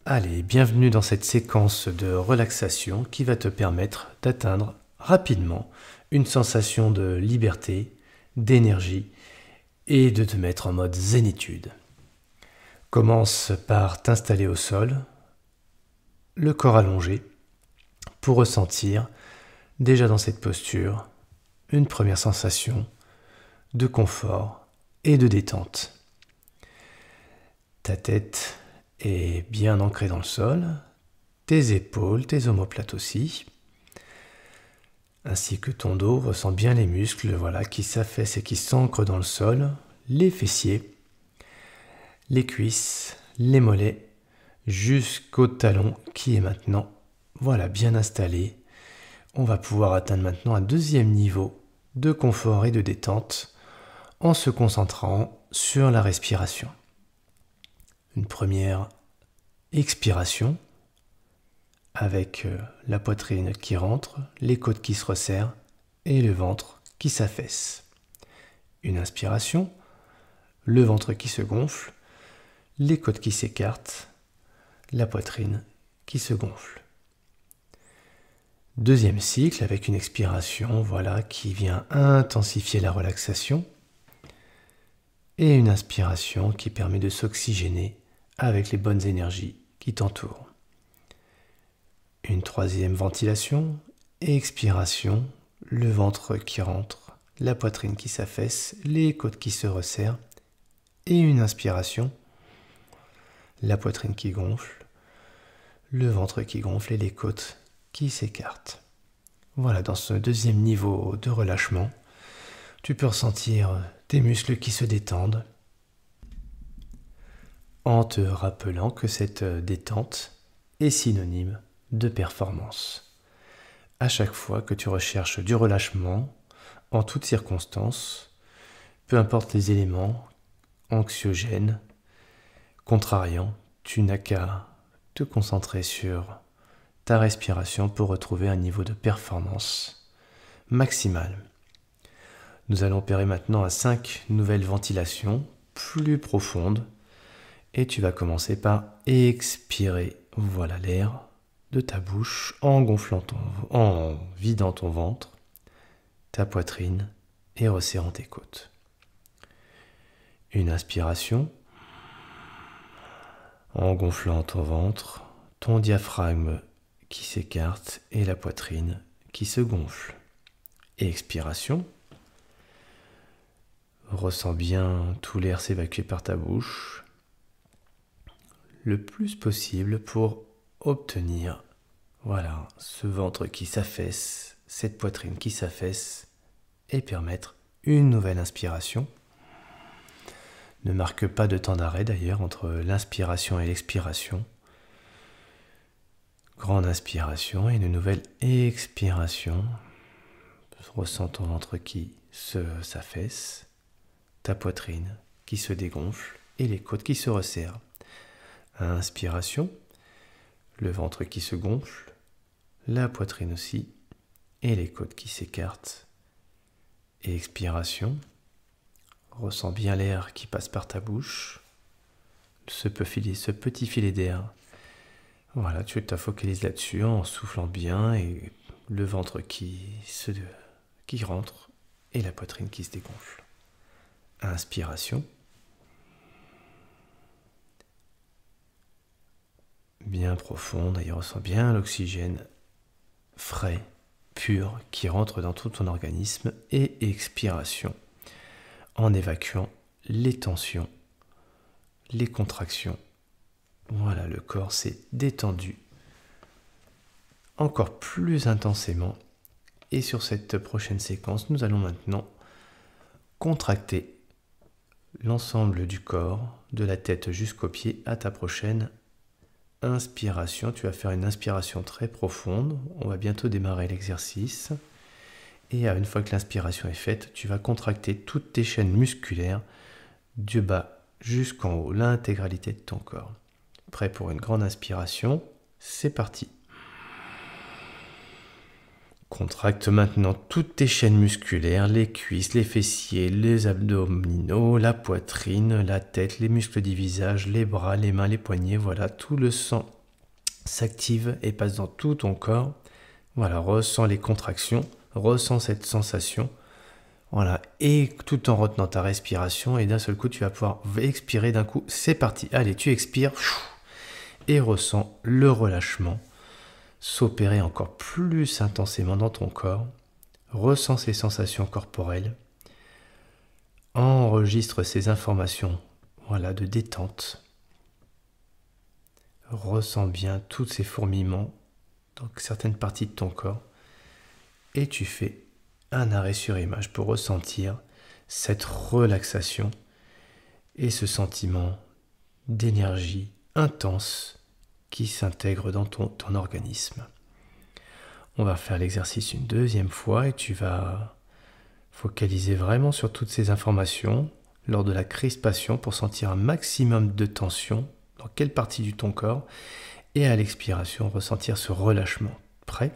Allez, bienvenue dans cette séquence de relaxation qui va te permettre d'atteindre rapidement une sensation de liberté, d'énergie et de te mettre en mode zénitude. Commence par t'installer au sol, le corps allongé, pour ressentir, déjà dans cette posture, une première sensation de confort et de détente. Ta tête est bien ancrée dans le sol, tes épaules, tes omoplates aussi, ainsi que ton dos. Ressent bien les muscles qui s'affaissent et qui s'ancrent dans le sol, les fessiers, les cuisses, les mollets, jusqu'au talon qui est maintenant bien installé. On va pouvoir atteindre maintenant un deuxième niveau de confort et de détente en se concentrant sur la respiration. Une première expiration avec la poitrine qui rentre, les côtes qui se resserrent et le ventre qui s'affaisse. Une inspiration, le ventre qui se gonfle, les côtes qui s'écartent, la poitrine qui se gonfle. Deuxième cycle avec une expiration qui vient intensifier la relaxation et une inspiration qui permet de s'oxygéner avec les bonnes énergies qui t'entourent. Une troisième ventilation et expiration, le ventre qui rentre, la poitrine qui s'affaisse, les côtes qui se resserrent et une inspiration, la poitrine qui gonfle, le ventre qui gonfle et les côtes qui s'écartent. Voilà, dans ce deuxième niveau de relâchement, tu peux ressentir tes muscles qui se détendent en te rappelant que cette détente est synonyme de performance. À chaque fois que tu recherches du relâchement, en toutes circonstances, peu importe les éléments anxiogènes, contrariants, tu n'as qu'à te concentrer sur ta respiration pour retrouver un niveau de performance maximale. Nous allons opérer maintenant à 5 nouvelles ventilations plus profondes et tu vas commencer par expirer l'air de ta bouche en vidant ton ventre, ta poitrine et resserrant tes côtes. Une inspiration en gonflant ton ventre, ton diaphragme qui s'écarte et la poitrine qui se gonfle. Et expiration. Ressens bien tout l'air s'évacuer par ta bouche le plus possible pour obtenir ce ventre qui s'affaisse, cette poitrine qui s'affaisse et permettre une nouvelle inspiration. Ne marque pas de temps d'arrêt d'ailleurs entre l'inspiration et l'expiration. Grande inspiration et une nouvelle expiration. Ressens ton ventre qui s'affaisse, ta poitrine qui se dégonfle et les côtes qui se resserrent. Inspiration, le ventre qui se gonfle, la poitrine aussi et les côtes qui s'écartent. Et expiration, ressens bien l'air qui passe par ta bouche, ce petit filet d'air. Tu te focalises là-dessus en soufflant bien et le ventre qui rentre et la poitrine qui se dégonfle. Inspiration. Bien profonde, et ressens bien l'oxygène frais, pur, qui rentre dans tout ton organisme. Et expiration, en évacuant les tensions, les contractions. Le corps s'est détendu encore plus intensément. Et sur cette prochaine séquence, nous allons maintenant contracter l'ensemble du corps, de la tête jusqu'aux pieds. À ta prochaine inspiration, tu vas faire une inspiration très profonde. On va bientôt démarrer l'exercice. Et une fois que l'inspiration est faite, tu vas contracter toutes tes chaînes musculaires du bas jusqu'en haut, l'intégralité de ton corps. Prêt pour une grande inspiration? C'est parti. Contracte maintenant toutes tes chaînes musculaires, les cuisses, les fessiers, les abdominaux, la poitrine, la tête, les muscles du visage, les bras, les mains, les poignets. Tout le sang s'active et passe dans tout ton corps. Voilà, ressens les contractions, ressens cette sensation. Voilà, et tout en retenant ta respiration, et d'un seul coup, tu vas pouvoir expirer d'un coup. C'est parti, allez, tu expires et ressens le relâchement s'opérer encore plus intensément dans ton corps. Ressens ces sensations corporelles. Enregistre ces informations, voilà, de détente. Ressens bien tous ces fourmillements dans certaines parties de ton corps. Et tu fais un arrêt sur image pour ressentir cette relaxation et ce sentiment d'énergie intense qui s'intègre dans ton organisme. On va faire l'exercice une deuxième fois et tu vas focaliser vraiment sur toutes ces informations lors de la crispation pour sentir un maximum de tension dans quelle partie de ton corps et à l'expiration ressentir ce relâchement. Prêt ?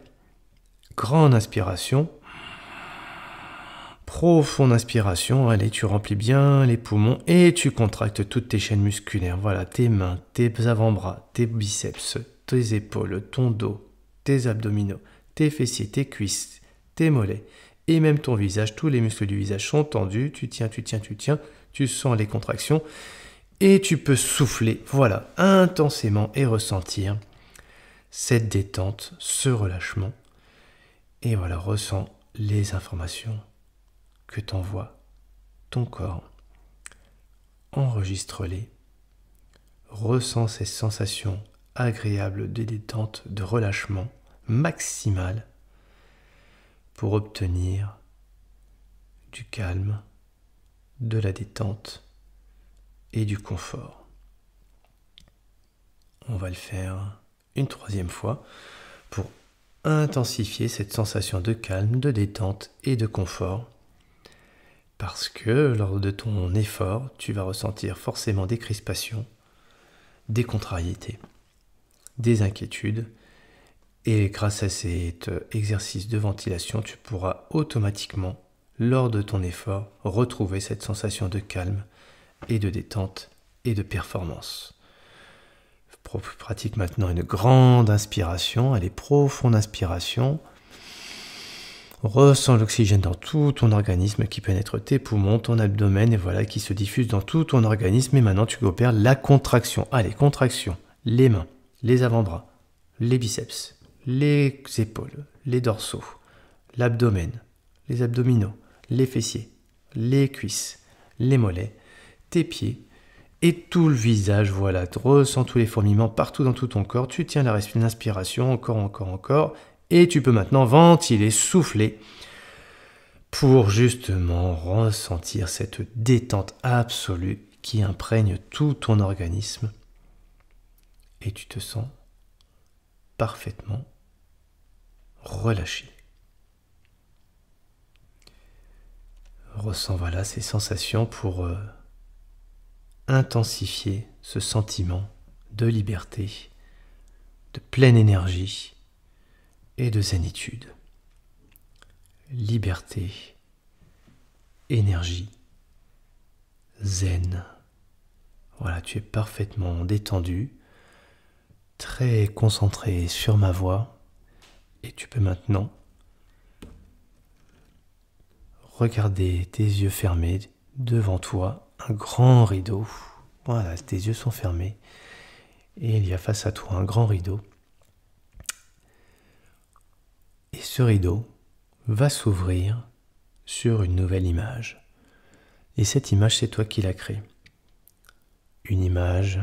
Grande inspiration. Profonde inspiration, allez, tu remplis bien les poumons et tu contractes toutes tes chaînes musculaires. Voilà, tes mains, tes avant-bras, tes biceps, tes épaules, ton dos, tes abdominaux, tes fessiers, tes cuisses, tes mollets et même ton visage. Tous les muscles du visage sont tendus. Tu tiens, tu sens les contractions et tu peux souffler, voilà, intensément et ressentir cette détente, ce relâchement. Et voilà, ressens les informations que t'envoie ton corps. Enregistre-les. Ressens ces sensations agréables de détente, de relâchement maximal pour obtenir du calme, de la détente et du confort. On va le faire une troisième fois pour intensifier cette sensation de calme, de détente et de confort. Parce que lors de ton effort, tu vas ressentir forcément des crispations, des contrariétés, des inquiétudes. Et grâce à cet exercice de ventilation, tu pourras automatiquement, lors de ton effort, retrouver cette sensation de calme et de détente et de performance. Pratique maintenant une grande inspiration, allez, profonde inspiration. Ressens l'oxygène dans tout ton organisme qui pénètre tes poumons, ton abdomen et voilà qui se diffuse dans tout ton organisme. Et maintenant tu opères la contraction. Allez, contraction. Les mains, les avant-bras, les biceps, les épaules, les dorsaux, l'abdomen, les abdominaux, les fessiers, les cuisses, les mollets, tes pieds et tout le visage. Voilà, ressens tous les fourmillements partout dans tout ton corps. Tu tiens l'inspiration, encore. Et tu peux maintenant ventiler, souffler pour justement ressentir cette détente absolue qui imprègne tout ton organisme. Et tu te sens parfaitement relâché. Ressens voilà ces sensations pour intensifier ce sentiment de liberté, de pleine énergie et de zénitude. Liberté, énergie, zen. Voilà, tu es parfaitement détendu, très concentré sur ma voix et tu peux maintenant regarder tes yeux fermés devant toi, un grand rideau. Voilà, tes yeux sont fermés et il y a face à toi un grand rideau. Et ce rideau va s'ouvrir sur une nouvelle image. Et cette image, c'est toi qui l'as créée. Une image,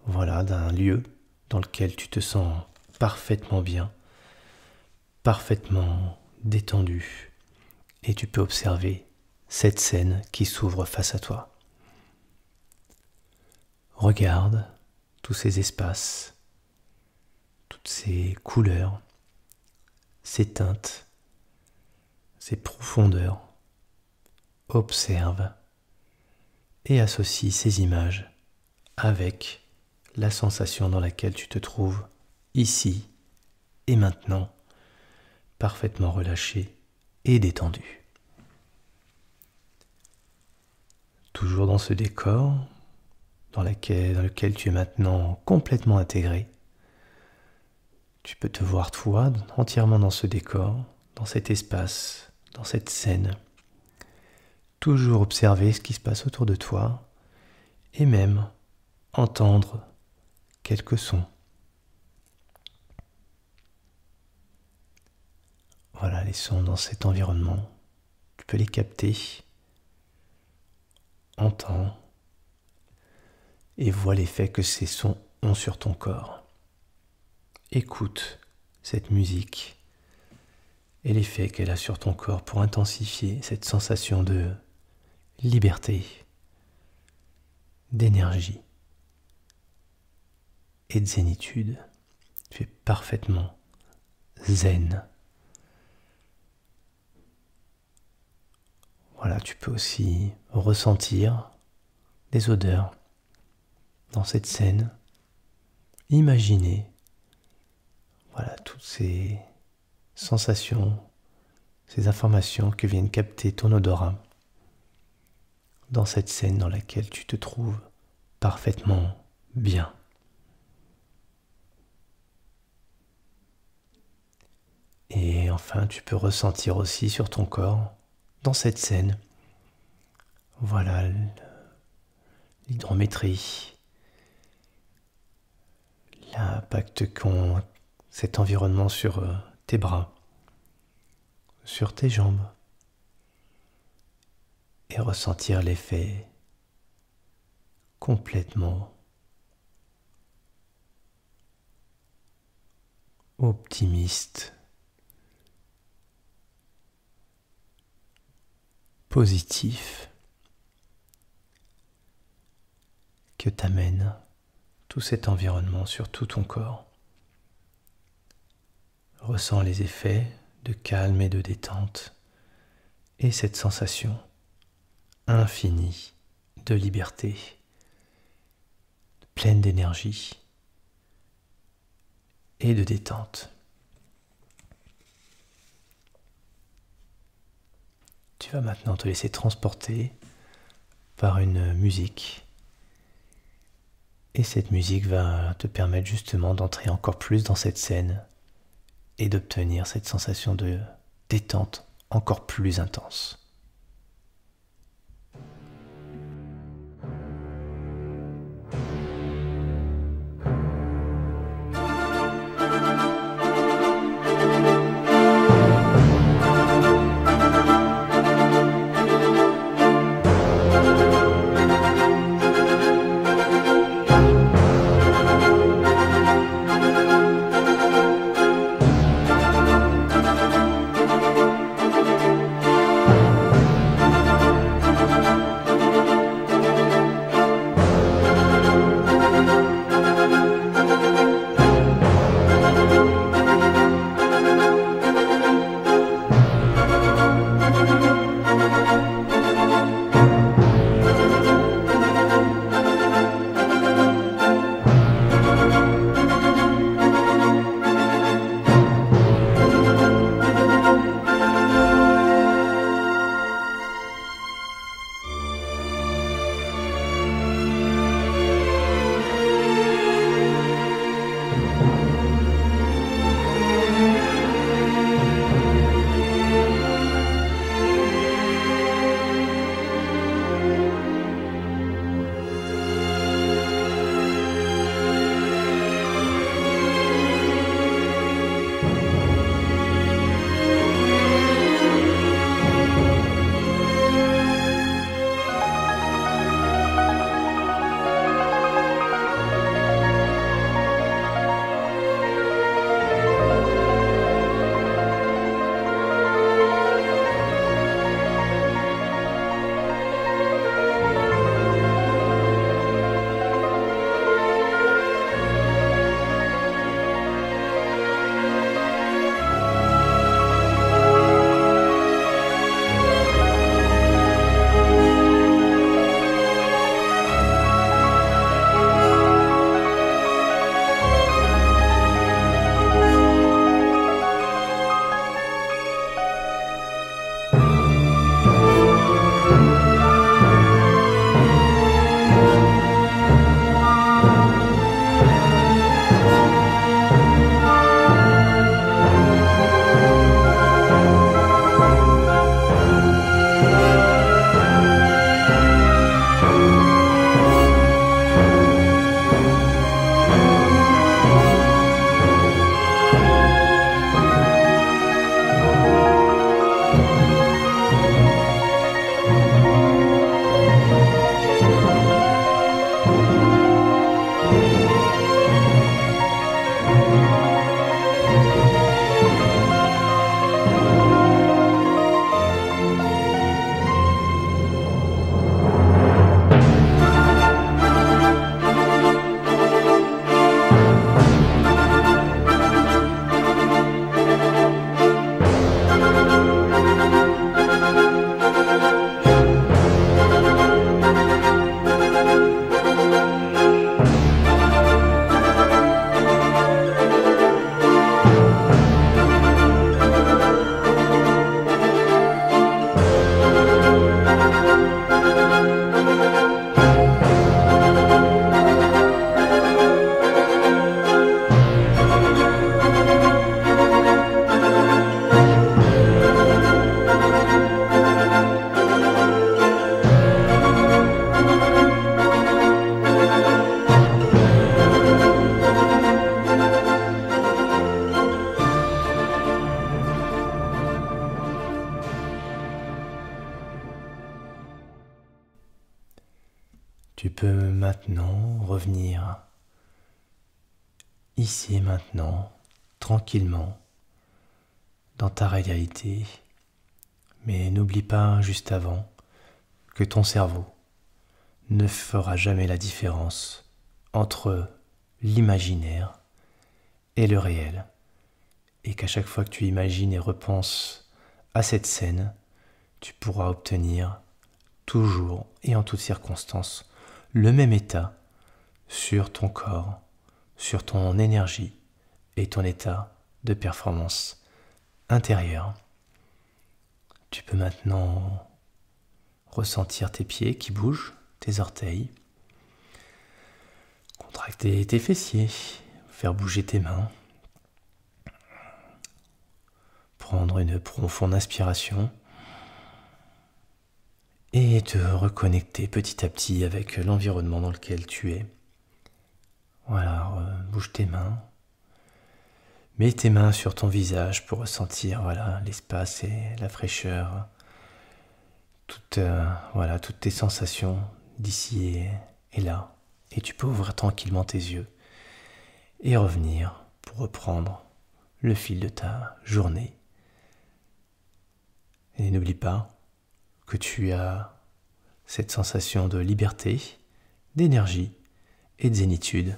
voilà, d'un lieu dans lequel tu te sens parfaitement bien, parfaitement détendu. Et tu peux observer cette scène qui s'ouvre face à toi. Regarde tous ces espaces, toutes ces couleurs, ces teintes, ces profondeurs. Observe et associe ces images avec la sensation dans laquelle tu te trouves ici et maintenant, parfaitement relâché et détendu. Toujours dans ce décor dans lequel tu es maintenant complètement intégré, Tu peux te voir toi entièrement dans ce décor, dans cet espace, dans cette scène. Toujours observer ce qui se passe autour de toi et même entendre quelques sons. Voilà les sons dans cet environnement. Tu peux les capter, entends et vois l'effet que ces sons ont sur ton corps. Écoute cette musique et l'effet qu'elle a sur ton corps pour intensifier cette sensation de liberté, d'énergie et de zénitude. Tu es parfaitement zen. Voilà, tu peux aussi ressentir des odeurs dans cette scène. Imaginer voilà, toutes ces sensations, ces informations que viennent capter ton odorat dans cette scène dans laquelle tu te trouves parfaitement bien. Et enfin, tu peux ressentir aussi sur ton corps, dans cette scène, voilà, l'hydrométrie, l'impact qu'ont cet environnement sur tes bras, sur tes jambes, et ressentir l'effet complètement optimiste, positif, que t'amène tout cet environnement sur tout ton corps. Ressens les effets de calme et de détente et cette sensation infinie de liberté, pleine d'énergie et de détente. Tu vas maintenant te laisser transporter par une musique et cette musique va te permettre justement d'entrer encore plus dans cette scène et d'obtenir cette sensation de détente encore plus intense. Tu peux maintenant revenir ici et maintenant, tranquillement, dans ta réalité. Mais n'oublie pas juste avant que ton cerveau ne fera jamais la différence entre l'imaginaire et le réel. Et qu'à chaque fois que tu imagines et repenses à cette scène, tu pourras obtenir toujours et en toutes circonstances le même état sur ton corps, sur ton énergie et ton état de performance intérieure. Tu peux maintenant ressentir tes pieds qui bougent, tes orteils, contracter tes fessiers, faire bouger tes mains, prendre une profonde inspiration et te reconnecter petit à petit avec l'environnement dans lequel tu es. Voilà, bouge tes mains. Mets tes mains sur ton visage pour ressentir l'espace et la fraîcheur, toutes tes sensations d'ici et là. Et tu peux ouvrir tranquillement tes yeux et revenir pour reprendre le fil de ta journée. Et n'oublie pas que tu as cette sensation de liberté, d'énergie et de zénitude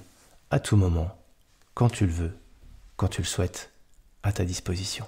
à tout moment, quand tu le veux, quand tu le souhaites, à ta disposition.